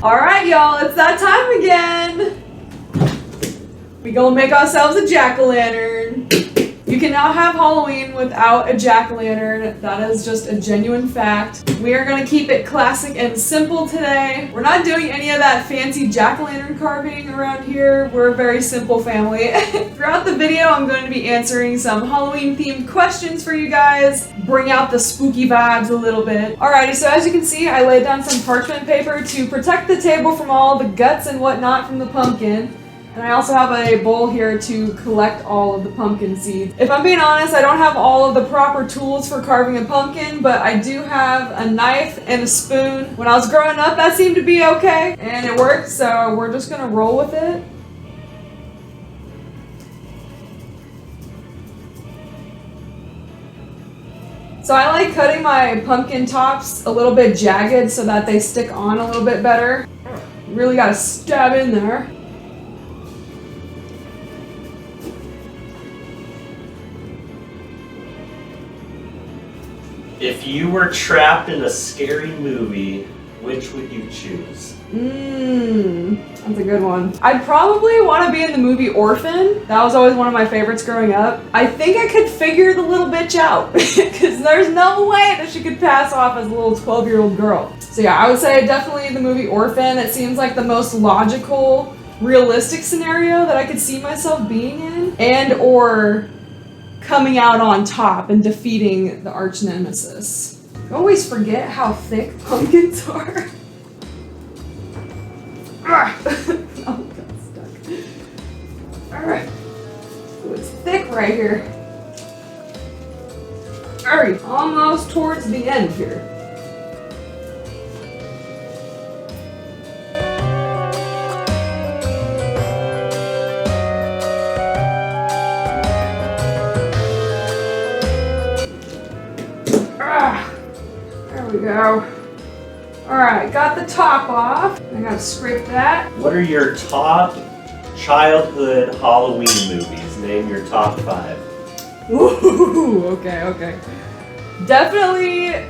Alright, y'all, it's that time again. We gonna make ourselves a jack-o'-lantern. You can now have Halloween without a jack-o'-lantern. That is just a genuine fact. We are gonna keep it classic and simple today. We're not doing any of that fancy jack-o'-lantern carving around here. We're a very simple family. Throughout the video, I'm going to be answering some Halloween-themed questions for you guys. Bring out the spooky vibes a little bit. Alrighty, so as you can see, I laid down some parchment paper to protect the table from all the guts and whatnot from the pumpkin. And I also have a bowl here to collect all of the pumpkin seeds. If I'm being honest, I don't have all of the proper tools for carving a pumpkin, but I do have a knife and a spoon. When I was growing up, that seemed to be okay, and it worked, so we're just gonna roll with it. So I like cutting my pumpkin tops a little bit jagged so that they stick on a little bit better. Really gotta stab in there. If you were trapped in a scary movie, which would you choose? That's a good one. I'd probably want to be in the movie Orphan. That was always one of my favorites growing up. I think I could figure the little bitch out because there's no way that she could pass off as a little 12-year-old girl. So yeah, I would say definitely the movie Orphan. It seems like the most logical, realistic scenario that I could see myself being in, and or coming out on top and defeating the arch nemesis. I always forget how thick pumpkins are. Oh, got stuck. Alright. Ooh, it's thick right here. Alright, almost towards the end here. There we go. Alright, got the top off. I gotta scrape that. What are your top childhood Halloween movies? Name your top 5. Ooh, okay. Definitely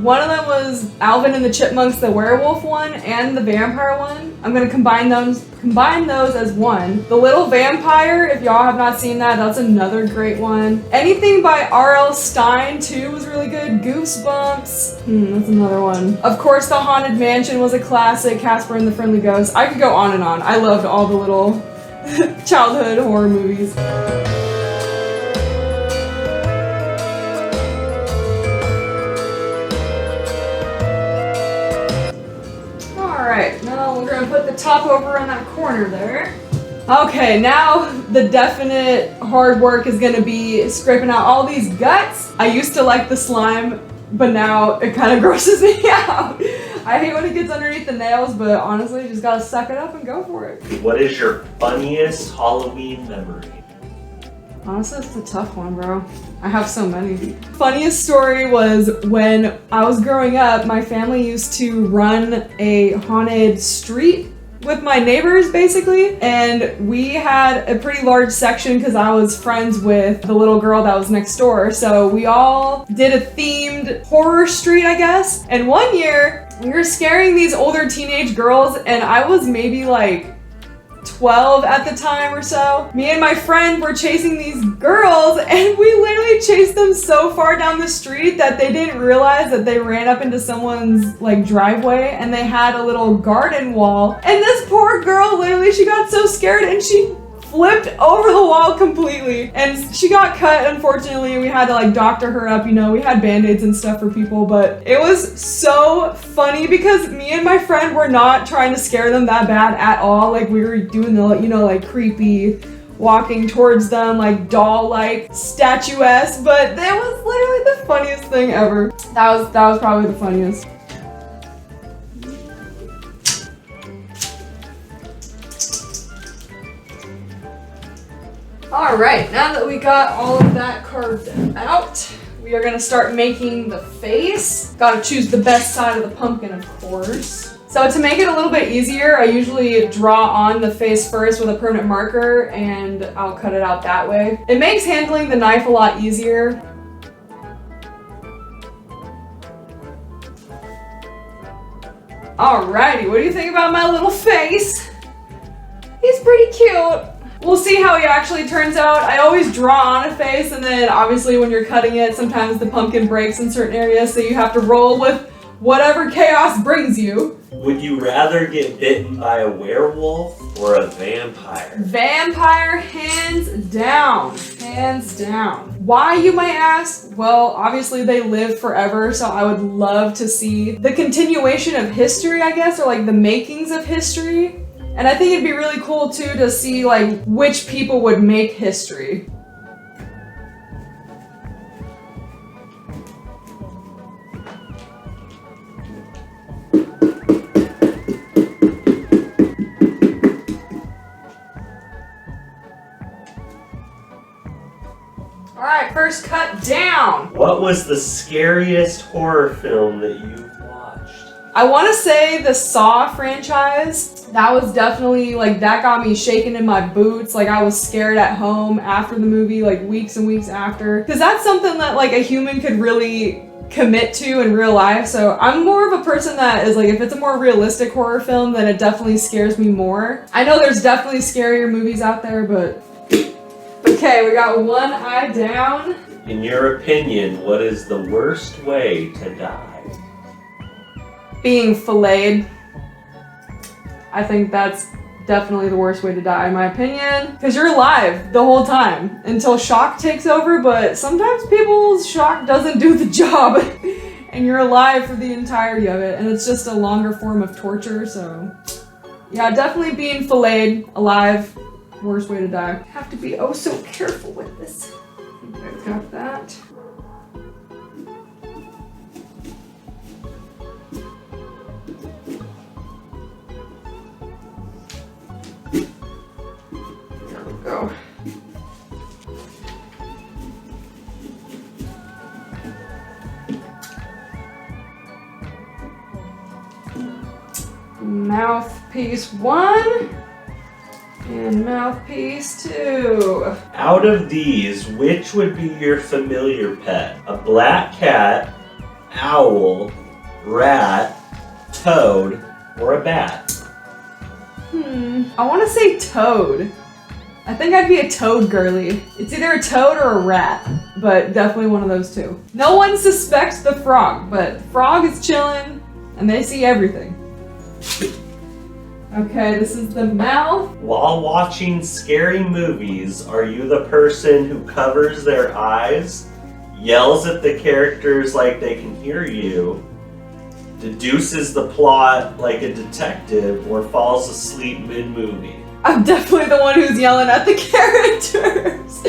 one of them was Alvin and the Chipmunks, the werewolf one, and the vampire one. I'm gonna combine those as one. The Little Vampire, if y'all have not seen that, that's another great one. Anything by R.L. Stine too was really good. Goosebumps, that's another one. Of course, The Haunted Mansion was a classic. Casper and the Friendly Ghost. I could go on and on. I loved all the little childhood horror movies. Alright, now we're gonna put the top over on that corner there. Okay, now the definite hard work is gonna be scraping out all these guts. I used to like the slime, but now it kind of grosses me out. I hate when it gets underneath the nails, but honestly, you just gotta suck it up and go for it. What is your funniest Halloween memory? Honestly, it's a tough one, bro. I have so many. Funniest story was when I was growing up, my family used to run a haunted street with my neighbors, basically. And we had a pretty large section because I was friends with the little girl that was next door. So we all did a themed horror street, I guess. And one year, we were scaring these older teenage girls, and I was maybe like 12 at the time or so. Me and my friend were chasing these girls, and we literally chased them so far down the street that they didn't realize that they ran up into someone's like driveway, and they had a little garden wall. And this poor girl, literally, she got so scared and she flipped over the wall completely, and she got cut, unfortunately, and we had to like doctor her up, you know, we had band-aids and stuff for people, but it was so funny because me and my friend were not trying to scare them that bad at all. Like, we were doing the, you know, like creepy walking towards them, like doll-like, statuesque, but that was literally the funniest thing ever. That was probably the funniest. Alright, now that we got all of that carved out, we are gonna start making the face. Gotta choose the best side of the pumpkin, of course. So to make it a little bit easier, I usually draw on the face first with a permanent marker, and I'll cut it out that way. It makes handling the knife a lot easier. Alrighty, what do you think about my little face? He's pretty cute. We'll see how he actually turns out. I always draw on a face, and then obviously when you're cutting it, sometimes the pumpkin breaks in certain areas, so you have to roll with whatever chaos brings you. Would you rather get bitten by a werewolf or a vampire? Vampire, hands down. Hands down. Why, you might ask? Well, obviously they live forever, so I would love to see the continuation of history, I guess, or like the makings of history. And I think it'd be really cool too to see like which people would make history. Alright, first cut down. What was the scariest horror film that you've watched? I want to say the Saw franchise. That was definitely, like, that got me shaking in my boots. Like, I was scared at home after the movie, like, weeks and weeks after. Because that's something that, like, a human could really commit to in real life. So I'm more of a person that is like, if it's a more realistic horror film, then it definitely scares me more. I know there's definitely scarier movies out there, but... Okay, we got one eye down. In your opinion, what is the worst way to die? Being filleted. I think that's definitely the worst way to die, in my opinion. Because you're alive the whole time until shock takes over, but sometimes people's shock doesn't do the job. And you're alive for the entirety of it, and it's just a longer form of torture, so... Yeah, definitely being filleted, alive. Worst way to die. Have to be oh so careful with this. I've got that. There we go. Mouthpiece 1. And mouthpiece 2. Out of these, which would be your familiar pet? A black cat, owl, rat, toad, or a bat? I want to say toad. I think I'd be a toad girly. It's either a toad or a rat, but definitely one of those two. No one suspects the frog, but frog is chilling and they see everything. Okay, this is the mouth. While watching scary movies, are you the person who covers their eyes, yells at the characters like they can hear you, deduces the plot like a detective, or falls asleep mid-movie? I'm definitely the one who's yelling at the characters.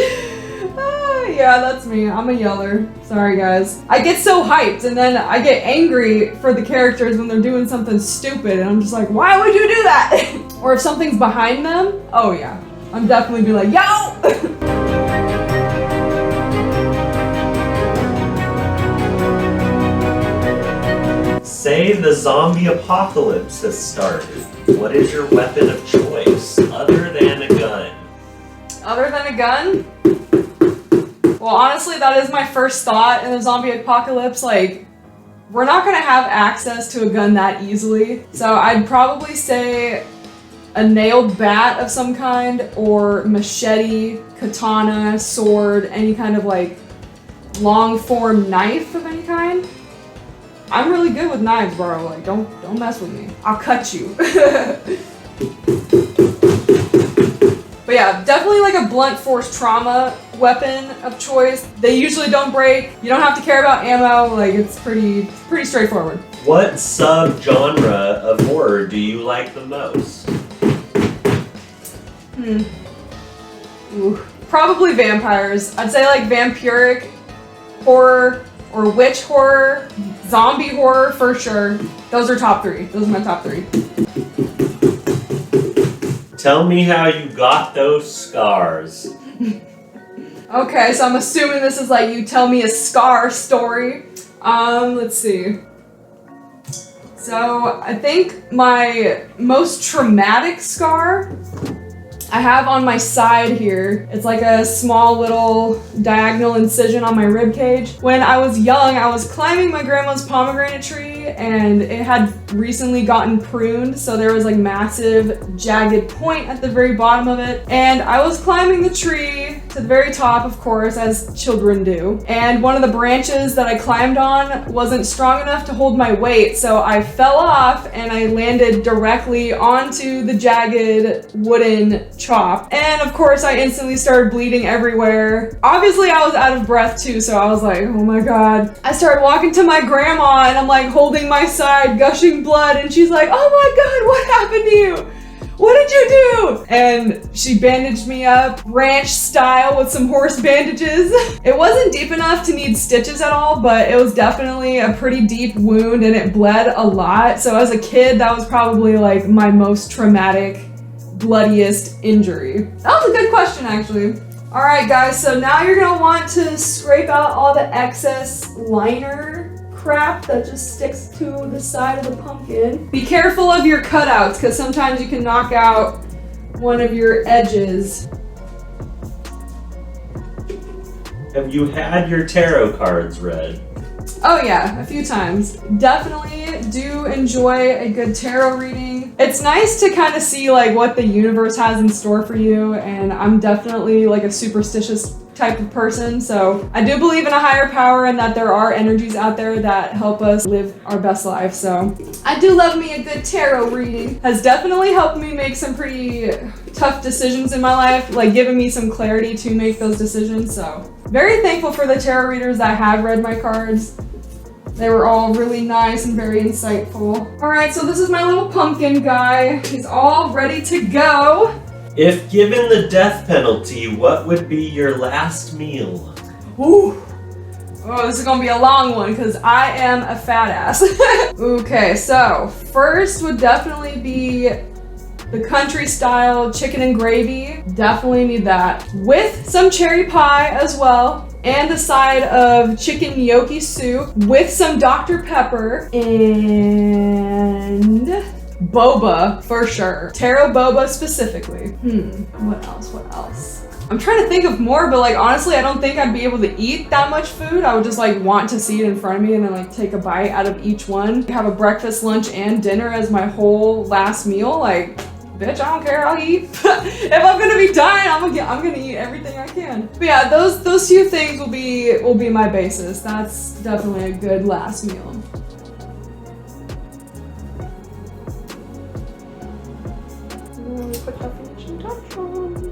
Yeah, that's me. I'm a yeller. Sorry, guys. I get so hyped, and then I get angry for the characters when they're doing something stupid, and I'm just like, why would you do that? Or if something's behind them, oh yeah. I'm definitely be like, yo! Say the zombie apocalypse has started. What is your weapon of choice, other than a gun? Other than a gun? Well, honestly, that is my first thought in the zombie apocalypse. Like, we're not gonna have access to a gun that easily. So I'd probably say a nailed bat of some kind, or machete, katana, sword, any kind of like long form knife of any kind. I'm really good with knives, bro. Like, don't mess with me. I'll cut you. But yeah, definitely like a blunt force trauma weapon of choice. They usually don't break. You don't have to care about ammo. Like, it's pretty straightforward. What sub-genre of horror do you like the most? Ooh. Probably vampires. I'd say like vampiric horror or witch horror, zombie horror for sure. Those are top 3. Those are my top 3. Tell me how you got those scars. Okay, so I'm assuming this is like you tell me a scar story. Let's see. So I think my most traumatic scar I have on my side here, it's like a small little diagonal incision on my rib cage. When I was young, I was climbing my grandma's pomegranate tree and it had recently gotten pruned, so there was like massive jagged point at the very bottom of it. And I was climbing the tree to the very top, of course, as children do. And one of the branches that I climbed on wasn't strong enough to hold my weight, so I fell off and I landed directly onto the jagged wooden chop. And of course, I instantly started bleeding everywhere. Obviously, I was out of breath too, so I was like, oh my God. I started walking to my grandma and I'm like holding my side, gushing blood, and she's like, oh my God, what happened to you? What did you do? And she bandaged me up, ranch style, with some horse bandages. It wasn't deep enough to need stitches at all, but it was definitely a pretty deep wound and it bled a lot. So as a kid, that was probably like my most traumatic, bloodiest injury. That was a good question, actually. All right, guys, so now you're gonna want to scrape out all the excess liner crap that just sticks to the side of the pumpkin. Be careful of your cutouts, because sometimes you can knock out one of your edges. Have you had your tarot cards read? Oh yeah, a few times. Definitely do enjoy a good tarot reading. It's nice to kind of see like what the universe has in store for you, and I'm definitely like a superstitious type of person, so I do believe in a higher power and that there are energies out there that help us live our best life. So I do love me a good tarot reading. Has definitely helped me make some pretty tough decisions in my life, like giving me some clarity to make those decisions. So very thankful for the tarot readers that have read my cards. They were all really nice and very insightful. All right, so this is my little pumpkin guy. He's all ready to go. If given the death penalty, what would be your last meal? Ooh. Oh, this is gonna be a long one because I am a fat ass. Okay, so first would definitely be the country style chicken and gravy. Definitely need that. With some cherry pie as well. And a side of chicken gnocchi soup with some Dr. Pepper and boba for sure. Taro boba specifically. What else? I'm trying to think of more, but like honestly, I don't think I'd be able to eat that much food. I would just like want to see it in front of me and then like take a bite out of each one. Have a breakfast, lunch, and dinner as my whole last meal. Like, bitch, I don't care, I'll eat. If I'm gonna be dying, I'm gonna eat everything I can. But yeah, those few things will be my basis. That's definitely a good last meal. Put that finishing touch on.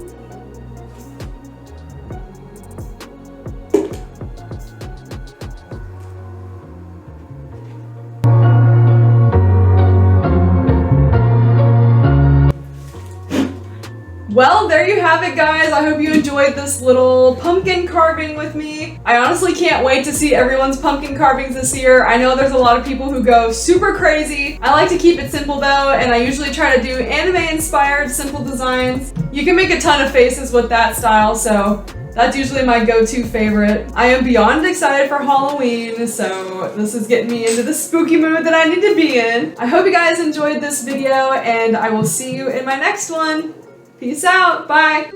Well, there you have it, guys. I hope you enjoyed this little pumpkin carving with me. I honestly can't wait to see everyone's pumpkin carvings this year. I know there's a lot of people who go super crazy. I like to keep it simple though, and I usually try to do anime-inspired simple designs. You can make a ton of faces with that style, so that's usually my go-to favorite. I am beyond excited for Halloween, so this is getting me into the spooky mood that I need to be in. I hope you guys enjoyed this video, and I will see you in my next one. Peace out. Bye.